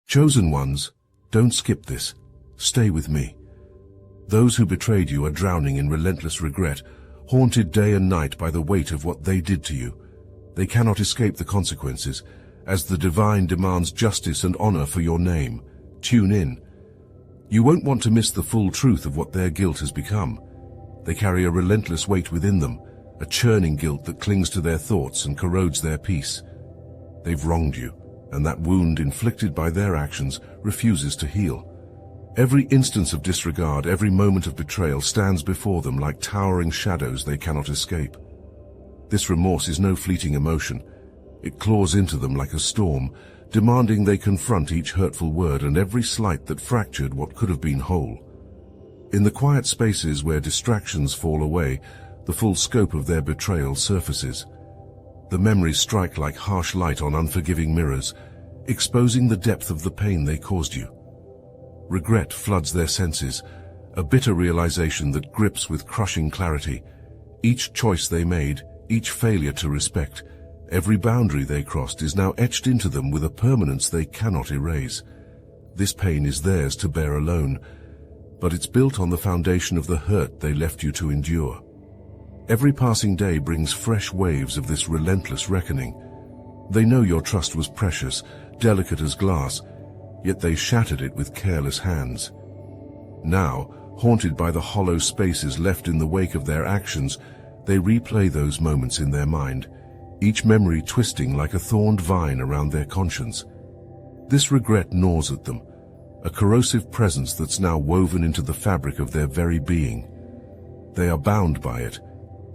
Chosen ones, don't skip this. Stay with me. Those who betrayed you are drowning in relentless regret, haunted day and night by the weight of what they did to you. They cannot escape the consequences, as the divine demands justice and honor for your name. Tune in. You won't want to miss the full truth of what their guilt has become. They carry a relentless weight within them, a churning guilt that clings to their thoughts and corrodes their peace. They've wronged you, and that wound inflicted by their actions refuses to heal. Every instance of disregard, every moment of betrayal stands before them like towering shadows they cannot escape. This remorse is no fleeting emotion. It claws into them like a storm, demanding they confront each hurtful word and every slight that fractured what could have been whole. In the quiet spaces where distractions fall away, the full scope of their betrayal surfaces. The memories strike like harsh light on unforgiving mirrors, exposing the depth of the pain they caused you. Regret floods their senses, a bitter realization that grips with crushing clarity. Each choice they made, each failure to respect, every boundary they crossed is now etched into them with a permanence they cannot erase. This pain is theirs to bear alone, but it's built on the foundation of the hurt they left you to endure. Every passing day brings fresh waves of this relentless reckoning. They know your trust was precious, delicate as glass, yet they shattered it with careless hands. Now, haunted by the hollow spaces left in the wake of their actions, they replay those moments in their mind, each memory twisting like a thorned vine around their conscience. This regret gnaws at them, a corrosive presence that's now woven into the fabric of their very being. They are bound by it,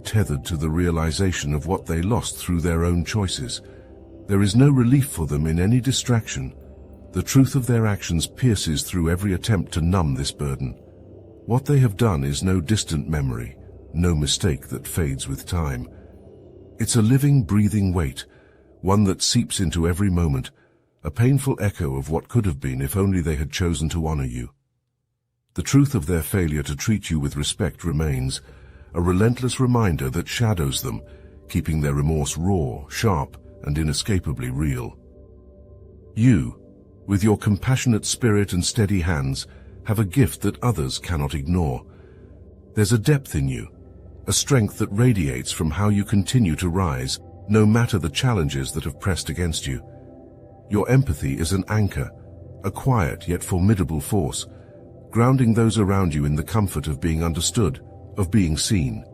tethered to the realization of what they lost through their own choices. There is no relief for them in any distraction. The truth of their actions pierces through every attempt to numb this burden. What they have done is no distant memory, no mistake that fades with time. It's a living, breathing weight, one that seeps into every moment, a painful echo of what could have been if only they had chosen to honor you. The truth of their failure to treat you with respect remains, a relentless reminder that shadows them, keeping their remorse raw, sharp, and inescapably real. You, with your compassionate spirit and steady hands, have a gift that others cannot ignore. There's a depth in you, a strength that radiates from how you continue to rise, no matter the challenges that have pressed against you. Your empathy is an anchor, a quiet yet formidable force, grounding those around you in the comfort of being understood, of being seen.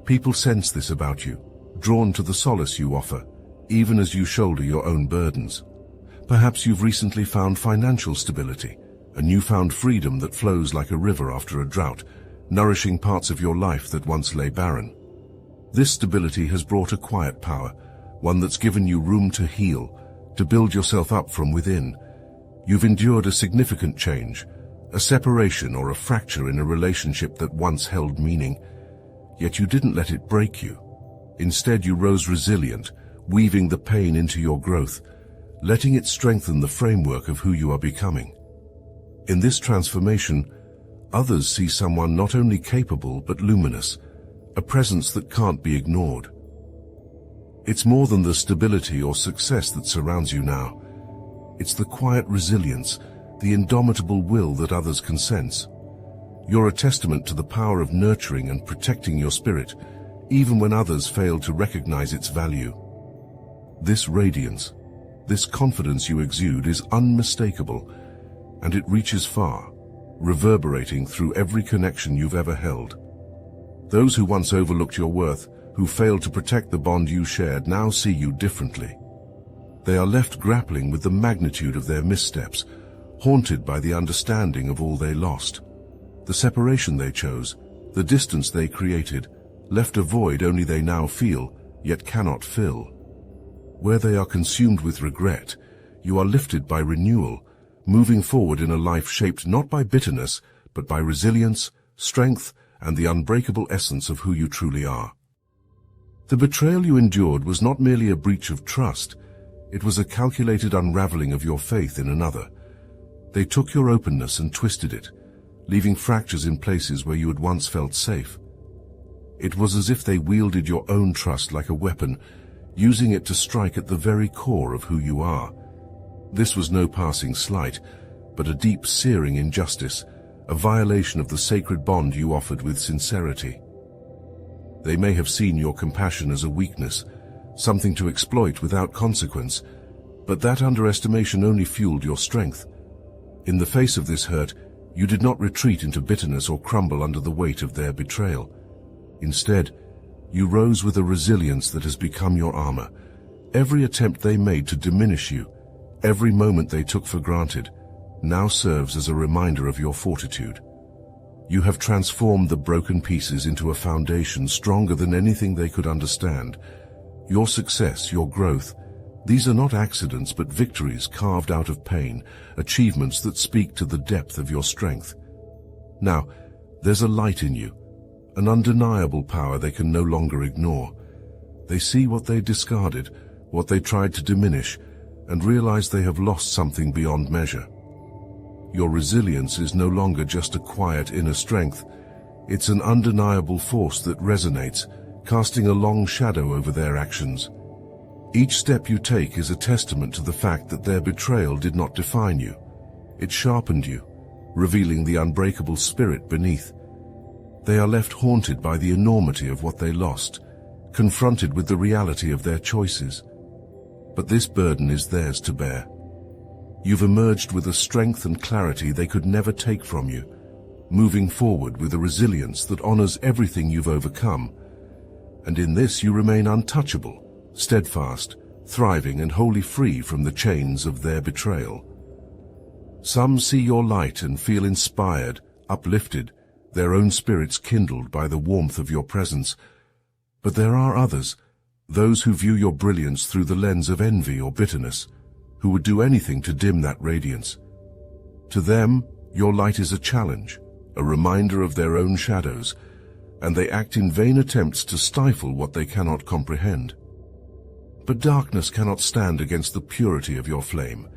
People sense this about you, drawn to the solace you offer, even as you shoulder your own burdens. Perhaps you've recently found financial stability, a newfound freedom that flows like a river after a drought, nourishing parts of your life that once lay barren. This stability has brought a quiet power, one that's given you room to heal, to build yourself up from within. You've endured a significant change, a separation or a fracture in a relationship that once held meaning, yet you didn't let it break you. Instead, you rose resilient, weaving the pain into your growth, letting it strengthen the framework of who you are becoming. In this transformation, others see someone not only capable but luminous, a presence that can't be ignored. It's more than the stability or success that surrounds you now. It's the quiet resilience, the indomitable will that others can sense. You're a testament to the power of nurturing and protecting your spirit, even when others fail to recognize its value. This radiance, this confidence you exude is unmistakable, and it reaches far, reverberating through every connection you've ever held. Those who once overlooked your worth, who failed to protect the bond you shared, now see you differently. They are left grappling with the magnitude of their missteps, haunted by the understanding of all they lost. The separation they chose, the distance they created, left a void only they now feel, yet cannot fill. Where they are consumed with regret, you are lifted by renewal, moving forward in a life shaped not by bitterness, but by resilience, strength, and the unbreakable essence of who you truly are. The betrayal you endured was not merely a breach of trust, it was a calculated unraveling of your faith in another. They took your openness and twisted it, leaving fractures in places where you had once felt safe. It was as if they wielded your own trust like a weapon, using it to strike at the very core of who you are. This was no passing slight, but a deep, searing injustice, a violation of the sacred bond you offered with sincerity. They may have seen your compassion as a weakness, something to exploit without consequence, but that underestimation only fueled your strength. In the face of this hurt, you did not retreat into bitterness or crumble under the weight of their betrayal. Instead, you rose with a resilience that has become your armor. Every attempt they made to diminish you, every moment they took for granted, now serves as a reminder of your fortitude. You have transformed the broken pieces into a foundation stronger than anything they could understand. Your success, your growth, these are not accidents but victories carved out of pain, achievements that speak to the depth of your strength. Now, there's a light in you, an undeniable power they can no longer ignore. They see what they discarded, what they tried to diminish, and realize they have lost something beyond measure. Your resilience is no longer just a quiet inner strength. It's an undeniable force that resonates, casting a long shadow over their actions. Each step you take is a testament to the fact that their betrayal did not define you. It sharpened you, revealing the unbreakable spirit beneath. They are left haunted by the enormity of what they lost, confronted with the reality of their choices. But this burden is theirs to bear. You've emerged with a strength and clarity they could never take from you, moving forward with a resilience that honors everything you've overcome. And in this you remain untouchable, steadfast, thriving and wholly free from the chains of their betrayal. Some see your light and feel inspired, uplifted, their own spirits kindled by the warmth of your presence. But there are others, those who view your brilliance through the lens of envy or bitterness, who would do anything to dim that radiance. To them, your light is a challenge, a reminder of their own shadows, and they act in vain attempts to stifle what they cannot comprehend. But darkness cannot stand against the purity of your flame.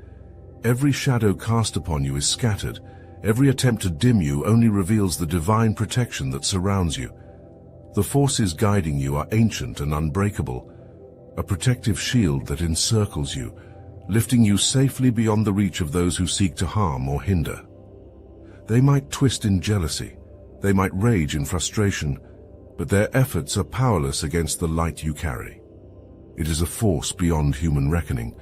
Every shadow cast upon you is scattered. Every attempt to dim you only reveals the divine protection that surrounds you. The forces guiding you are ancient and unbreakable, a protective shield that encircles you, lifting you safely beyond the reach of those who seek to harm or hinder. They might twist in jealousy, they might rage in frustration, but their efforts are powerless against the light you carry. It is a force beyond human reckoning,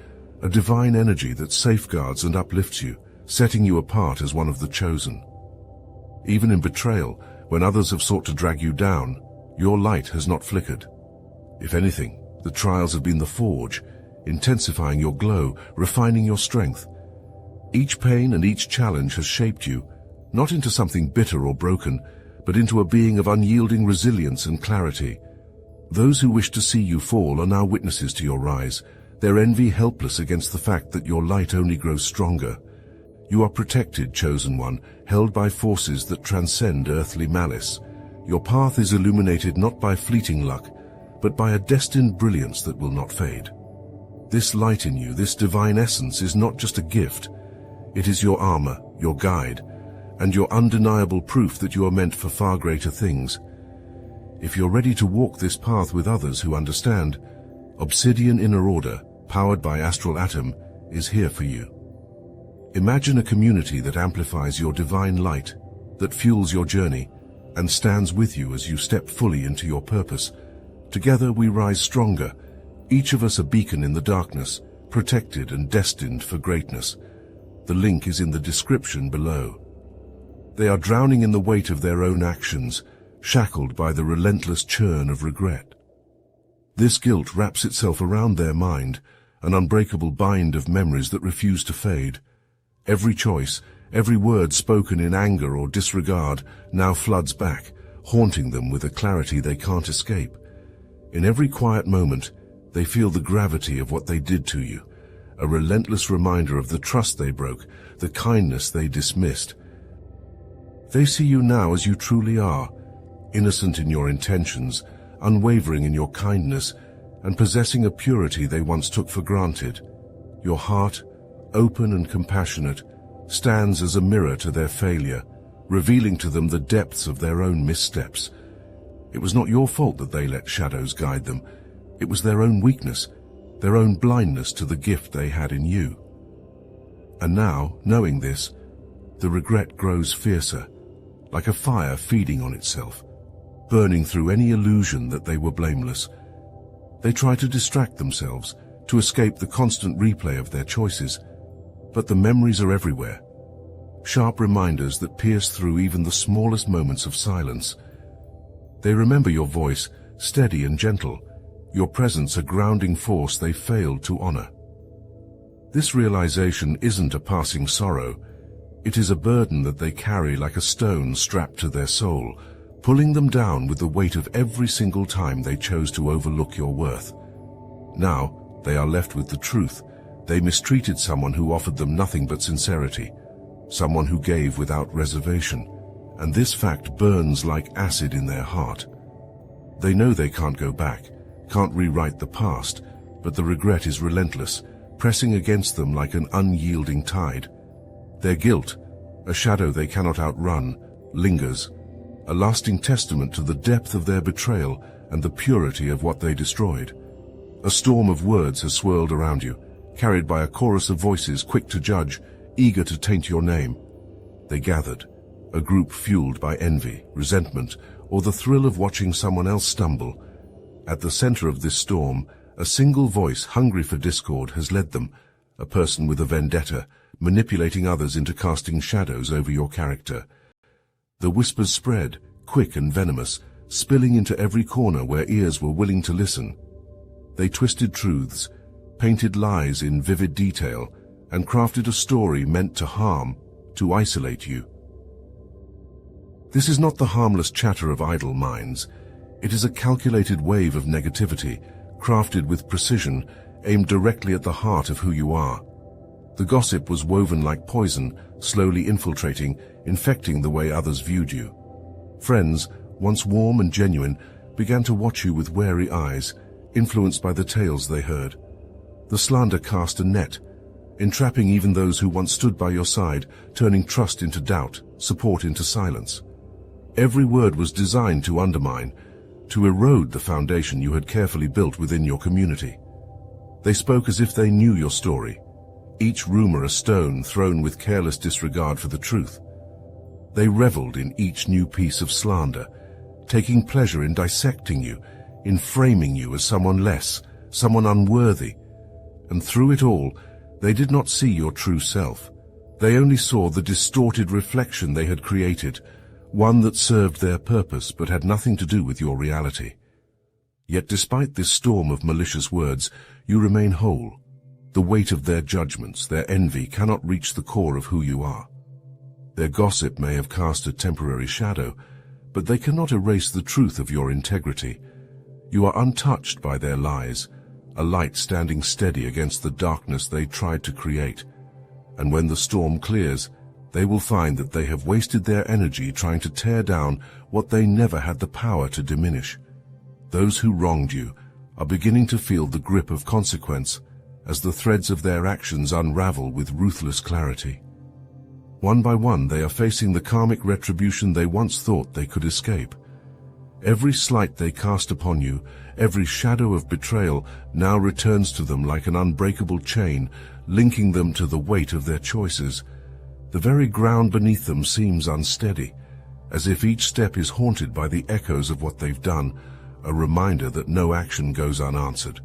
a divine energy that safeguards and uplifts you, setting you apart as one of the chosen. Even in betrayal, when others have sought to drag you down, your light has not flickered. If anything, the trials have been the forge, intensifying your glow, refining your strength. Each pain and each challenge has shaped you, not into something bitter or broken, but into a being of unyielding resilience and clarity. Those who wish to see you fall are now witnesses to your rise, their envy helpless against the fact that your light only grows stronger. You are protected, chosen one, held by forces that transcend earthly malice. Your path is illuminated not by fleeting luck, but by a destined brilliance that will not fade. This light in you, this divine essence, is not just a gift. It is your armor, your guide, and your undeniable proof that you are meant for far greater things. If you're ready to walk this path with others who understand, Obsidian Inner Order, powered by Astral Atom, is here for you. Imagine a community that amplifies your divine light, that fuels your journey, and stands with you as you step fully into your purpose. Together we rise stronger, each of us a beacon in the darkness, protected and destined for greatness. The link is in the description below. They are drowning in the weight of their own actions, shackled by the relentless churn of regret. This guilt wraps itself around their mind, an unbreakable bind of memories that refuse to fade. Every choice, every word spoken in anger or disregard now floods back, haunting them with a clarity they can't escape. In every quiet moment, they feel the gravity of what they did to you, a relentless reminder of the trust they broke, the kindness they dismissed. They see you now as you truly are, innocent in your intentions, unwavering in your kindness, and possessing a purity they once took for granted. Your heart, open and compassionate, stands as a mirror to their failure, revealing to them the depths of their own missteps. It was not your fault that they let shadows guide them. It was their own weakness, their own blindness to the gift they had in you. And now, knowing this, the regret grows fiercer, like a fire feeding on itself, burning through any illusion that they were blameless. They try to distract themselves, to escape the constant replay of their choices, but the memories are everywhere. Sharp reminders that pierce through even the smallest moments of silence. They remember your voice, steady and gentle, your presence a grounding force they failed to honor. This realization isn't a passing sorrow. It is a burden that they carry like a stone strapped to their soul, pulling them down with the weight of every single time they chose to overlook your worth. Now, they are left with the truth. They mistreated someone who offered them nothing but sincerity, someone who gave without reservation, and this fact burns like acid in their heart. They know they can't go back, can't rewrite the past, but the regret is relentless, pressing against them like an unyielding tide. Their guilt, a shadow they cannot outrun, lingers, a lasting testament to the depth of their betrayal and the purity of what they destroyed. A storm of words has swirled around you, carried by a chorus of voices quick to judge, eager to taint your name. They gathered, a group fueled by envy, resentment, or the thrill of watching someone else stumble. At the center of this storm, a single voice hungry for discord has led them, a person with a vendetta, manipulating others into casting shadows over your character. The whispers spread, quick and venomous, spilling into every corner where ears were willing to listen. They twisted truths, painted lies in vivid detail, and crafted a story meant to harm, to isolate you. This is not the harmless chatter of idle minds. It is a calculated wave of negativity, crafted with precision, aimed directly at the heart of who you are. The gossip was woven like poison, slowly infiltrating, infecting the way others viewed you. Friends, once warm and genuine, began to watch you with wary eyes, influenced by the tales they heard. The slander cast a net, entrapping even those who once stood by your side, turning trust into doubt, support into silence. Every word was designed to undermine, to erode the foundation you had carefully built within your community. They spoke as if they knew your story, each rumor a stone thrown with careless disregard for the truth. They reveled in each new piece of slander, taking pleasure in dissecting you, in framing you as someone less, someone unworthy. And through it all, they did not see your true self. They only saw the distorted reflection they had created, one that served their purpose but had nothing to do with your reality. Yet despite this storm of malicious words, you remain whole. The weight of their judgments, their envy, cannot reach the core of who you are. Their gossip may have cast a temporary shadow, but they cannot erase the truth of your integrity. You are untouched by their lies, a light standing steady against the darkness they tried to create. And when the storm clears, they will find that they have wasted their energy trying to tear down what they never had the power to diminish. Those who wronged you are beginning to feel the grip of consequence as the threads of their actions unravel with ruthless clarity. One by one, they are facing the karmic retribution they once thought they could escape. Every slight they cast upon you, every shadow of betrayal now returns to them like an unbreakable chain, linking them to the weight of their choices. The very ground beneath them seems unsteady, as if each step is haunted by the echoes of what they've done, a reminder that no action goes unanswered.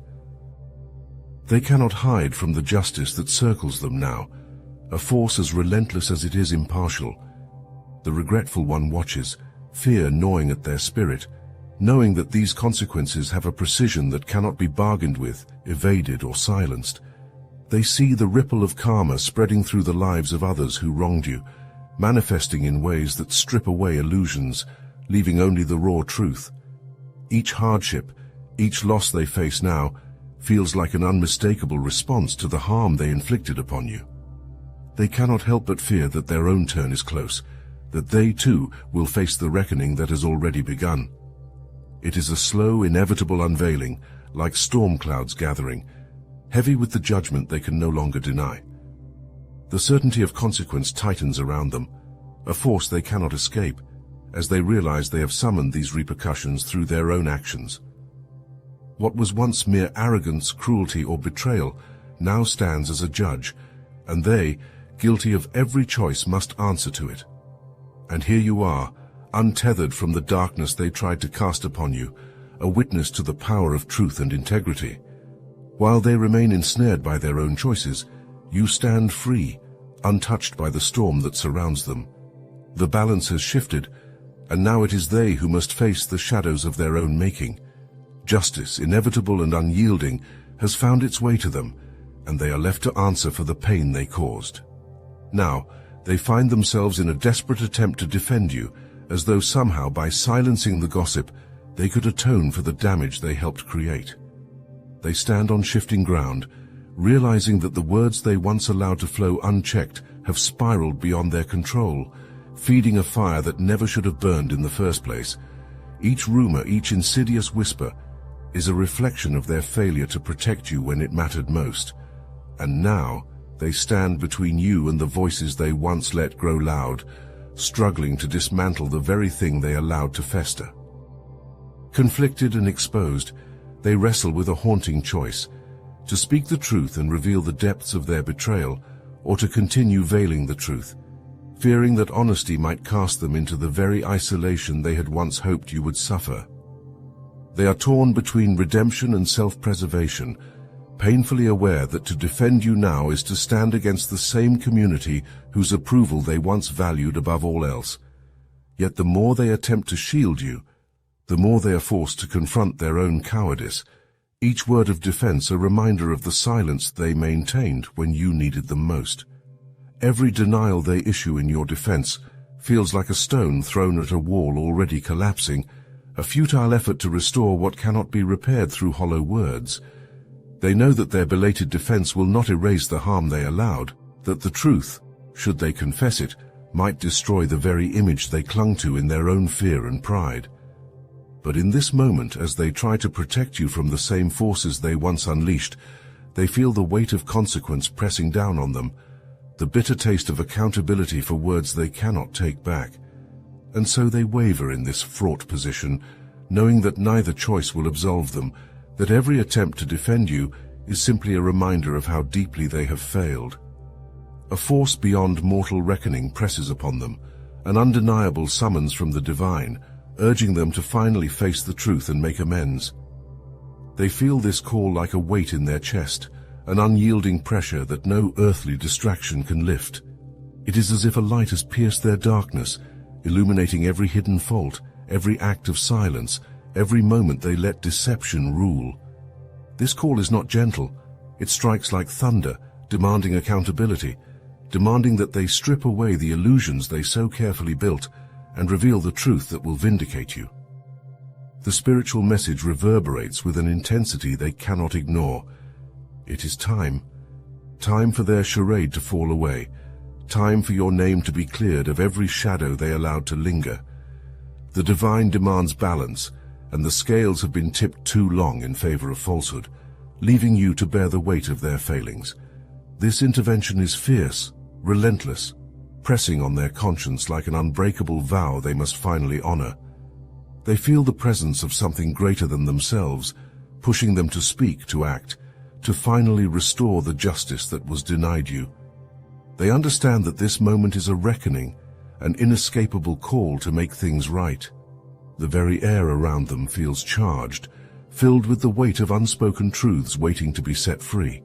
They cannot hide from the justice that circles them now, a force as relentless as it is impartial. The regretful one watches, fear gnawing at their spirit, knowing that these consequences have a precision that cannot be bargained with, evaded, or silenced. They see the ripple of karma spreading through the lives of others who wronged you, manifesting in ways that strip away illusions, leaving only the raw truth. Each hardship, each loss they face now, feels like an unmistakable response to the harm they inflicted upon you. They cannot help but fear that their own turn is close, that they too will face the reckoning that has already begun. It is a slow, inevitable unveiling, like storm clouds gathering, heavy with the judgment they can no longer deny. The certainty of consequence tightens around them, a force they cannot escape, as they realize they have summoned these repercussions through their own actions. What was once mere arrogance, cruelty, or betrayal now stands as a judge, and they, guilty of every choice, must answer to it. And here you are, untethered from the darkness they tried to cast upon you, a witness to the power of truth and integrity. While they remain ensnared by their own choices, you stand free, untouched by the storm that surrounds them. The balance has shifted, and now it is they who must face the shadows of their own making. Justice, inevitable and unyielding, has found its way to them, and they are left to answer for the pain they caused. Now, they find themselves in a desperate attempt to defend you, as though somehow by silencing the gossip, they could atone for the damage they helped create. They stand on shifting ground, realizing that the words they once allowed to flow unchecked have spiraled beyond their control, feeding a fire that never should have burned in the first place. Each rumor, each insidious whisper, is a reflection of their failure to protect you when it mattered most. And now, they stand between you and the voices they once let grow loud, struggling to dismantle the very thing they allowed to fester. Conflicted and exposed, they wrestle with a haunting choice: to speak the truth and reveal the depths of their betrayal, or to continue veiling the truth, fearing that honesty might cast them into the very isolation they had once hoped you would suffer. They are torn between redemption and self-preservation, painfully aware that to defend you now is to stand against the same community whose approval they once valued above all else. Yet the more they attempt to shield you, the more they are forced to confront their own cowardice, each word of defense a reminder of the silence they maintained when you needed them most. Every denial they issue in your defense feels like a stone thrown at a wall already collapsing, a futile effort to restore what cannot be repaired through hollow words. They know that their belated defense will not erase the harm they allowed, that the truth, should they confess it, might destroy the very image they clung to in their own fear and pride. But in this moment, as they try to protect you from the same forces they once unleashed, they feel the weight of consequence pressing down on them, the bitter taste of accountability for words they cannot take back. And so they waver in this fraught position, knowing that neither choice will absolve them, that every attempt to defend you is simply a reminder of how deeply they have failed. A force beyond mortal reckoning presses upon them, an undeniable summons from the divine, urging them to finally face the truth and make amends. They feel this call like a weight in their chest, an unyielding pressure that no earthly distraction can lift. It is as if a light has pierced their darkness, illuminating every hidden fault, every act of silence, every moment they let deception rule. This call is not gentle. It strikes like thunder, demanding accountability, demanding that they strip away the illusions they so carefully built and reveal the truth that will vindicate you. The spiritual message reverberates with an intensity they cannot ignore. It is time. Time for their charade to fall away. Time for your name to be cleared of every shadow they allowed to linger. The divine demands balance, and the scales have been tipped too long in favor of falsehood, leaving you to bear the weight of their failings. This intervention is fierce, relentless, pressing on their conscience like an unbreakable vow they must finally honor. They feel the presence of something greater than themselves, pushing them to speak, to act, to finally restore the justice that was denied you. They understand that this moment is a reckoning, an inescapable call to make things right. The very air around them feels charged, filled with the weight of unspoken truths waiting to be set free.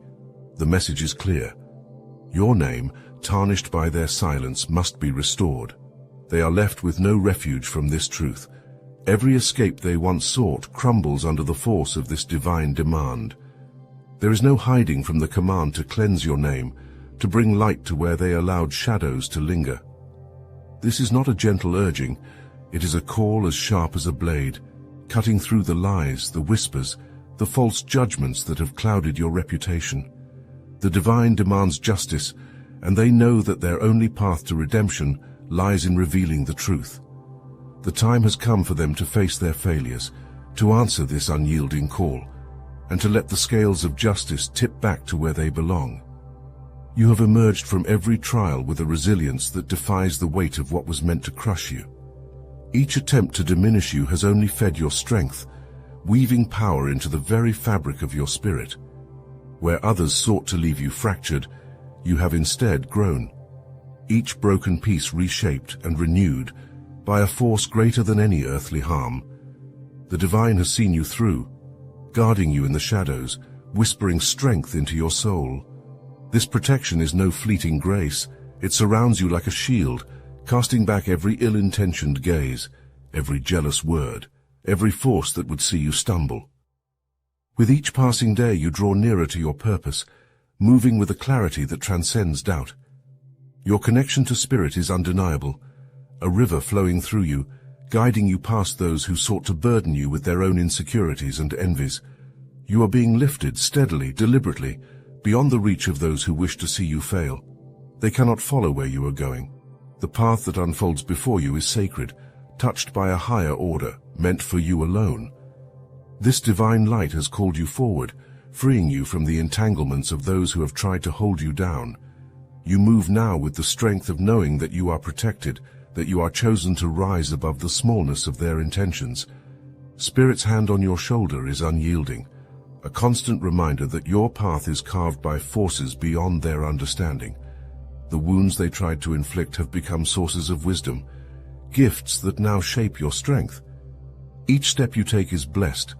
The message is clear. Your name, tarnished by their silence, must be restored. They are left with no refuge from this truth. Every escape they once sought crumbles under the force of this divine demand. There is no hiding from the command to cleanse your name, to bring light to where they allowed shadows to linger. This is not a gentle urging. It is a call as sharp as a blade, cutting through the lies, the whispers, the false judgments that have clouded your reputation. The divine demands justice, and they know that their only path to redemption lies in revealing the truth. The time has come for them to face their failures, to answer this unyielding call, and to let the scales of justice tip back to where they belong. You have emerged from every trial with a resilience that defies the weight of what was meant to crush you. Each attempt to diminish you has only fed your strength, weaving power into the very fabric of your spirit. Where others sought to leave you fractured, you have instead grown, each broken piece reshaped and renewed by a force greater than any earthly harm. The divine has seen you through, guarding you in the shadows, whispering strength into your soul. This protection is no fleeting grace. It surrounds you like a shield, casting back every ill-intentioned gaze, every jealous word, every force that would see you stumble. With each passing day you draw nearer to your purpose, moving with a clarity that transcends doubt. Your connection to spirit is undeniable, a river flowing through you, guiding you past those who sought to burden you with their own insecurities and envies. You are being lifted steadily, deliberately, beyond the reach of those who wish to see you fail. They cannot follow where you are going. The path that unfolds before you is sacred, touched by a higher order, meant for you alone. This divine light has called you forward, freeing you from the entanglements of those who have tried to hold you down. You move now with the strength of knowing that you are protected, that you are chosen to rise above the smallness of their intentions. Spirit's hand on your shoulder is unyielding, a constant reminder that your path is carved by forces beyond their understanding. The wounds they tried to inflict have become sources of wisdom, gifts that now shape your strength. Each step you take is blessed.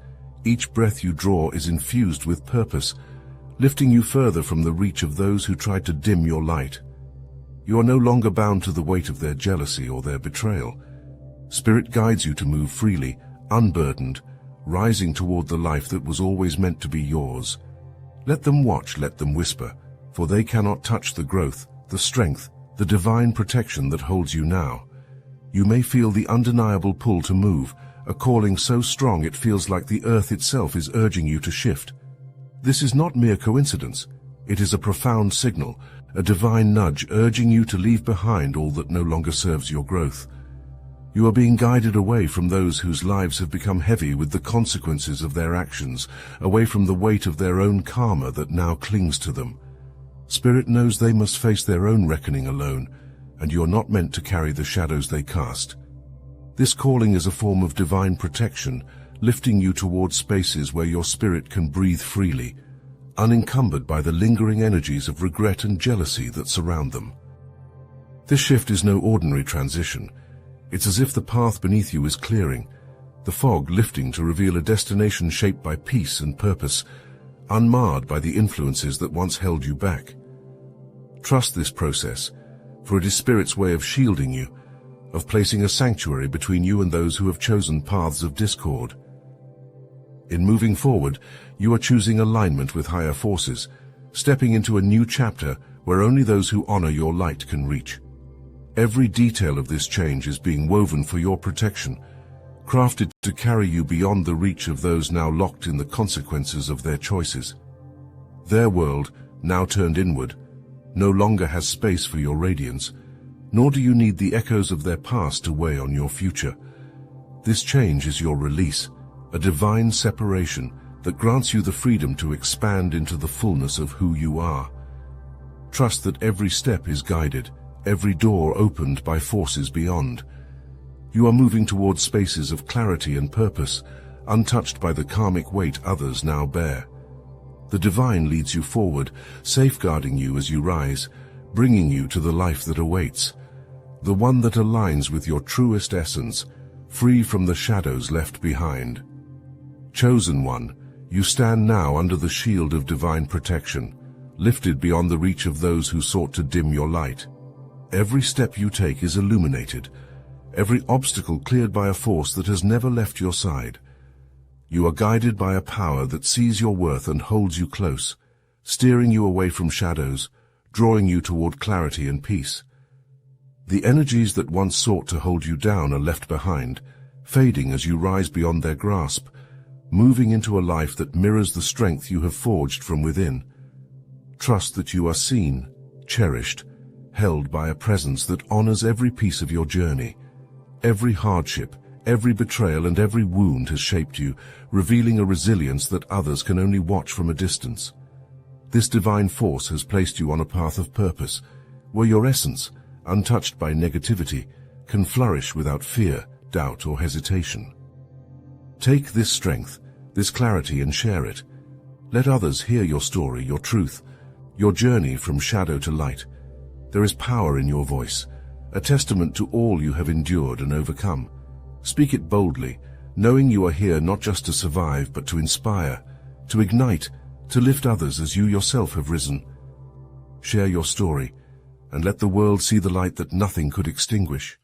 Each breath you draw is infused with purpose, lifting you further from the reach of those who tried to dim your light. You are no longer bound to the weight of their jealousy or their betrayal. Spirit guides you to move freely, unburdened, rising toward the life that was always meant to be yours. Let them watch, let them whisper, for they cannot touch the growth, the strength, the divine protection that holds you now. You may feel the undeniable pull to move, a calling so strong it feels like the earth itself is urging you to shift. This is not mere coincidence. It is a profound signal, a divine nudge urging you to leave behind all that no longer serves your growth. You are being guided away from those whose lives have become heavy with the consequences of their actions, away from the weight of their own karma that now clings to them. Spirit knows they must face their own reckoning alone, and you are not meant to carry the shadows they cast. This calling is a form of divine protection, lifting you towards spaces where your spirit can breathe freely, unencumbered by the lingering energies of regret and jealousy that surround them. This shift is no ordinary transition. It's as if the path beneath you is clearing, the fog lifting to reveal a destination shaped by peace and purpose, unmarred by the influences that once held you back. Trust this process, for it is Spirit's way of shielding you, of placing a sanctuary between you and those who have chosen paths of discord. In moving forward, you are choosing alignment with higher forces, stepping into a new chapter where only those who honor your light can reach. Every detail of this change is being woven for your protection, crafted to carry you beyond the reach of those now locked in the consequences of their choices. Their world, now turned inward, no longer has space for your radiance, nor do you need the echoes of their past to weigh on your future. This change is your release, a divine separation that grants you the freedom to expand into the fullness of who you are. Trust that every step is guided, every door opened by forces beyond. You are moving towards spaces of clarity and purpose, untouched by the karmic weight others now bear. The divine leads you forward, safeguarding you as you rise, bringing you to the life that awaits, the one that aligns with your truest essence, free from the shadows left behind. Chosen one, you stand now under the shield of divine protection, lifted beyond the reach of those who sought to dim your light. Every step you take is illuminated, every obstacle cleared by a force that has never left your side. You are guided by a power that sees your worth and holds you close, steering you away from shadows, drawing you toward clarity and peace. The energies that once sought to hold you down are left behind, fading as you rise beyond their grasp, moving into a life that mirrors the strength you have forged from within. Trust that you are seen, cherished, held by a presence that honors every piece of your journey. Every hardship, every betrayal, and every wound has shaped you, revealing a resilience that others can only watch from a distance. This divine force has placed you on a path of purpose, where your essence, untouched by negativity, can flourish without fear, doubt, or hesitation. Take this strength, this clarity, and share it. Let others hear your story, your truth, your journey from shadow to light. There is power in your voice, a testament to all you have endured and overcome. Speak it boldly, knowing you are here not just to survive, but to inspire, to ignite, to lift others as you yourself have risen. Share your story, and let the world see the light that nothing could extinguish.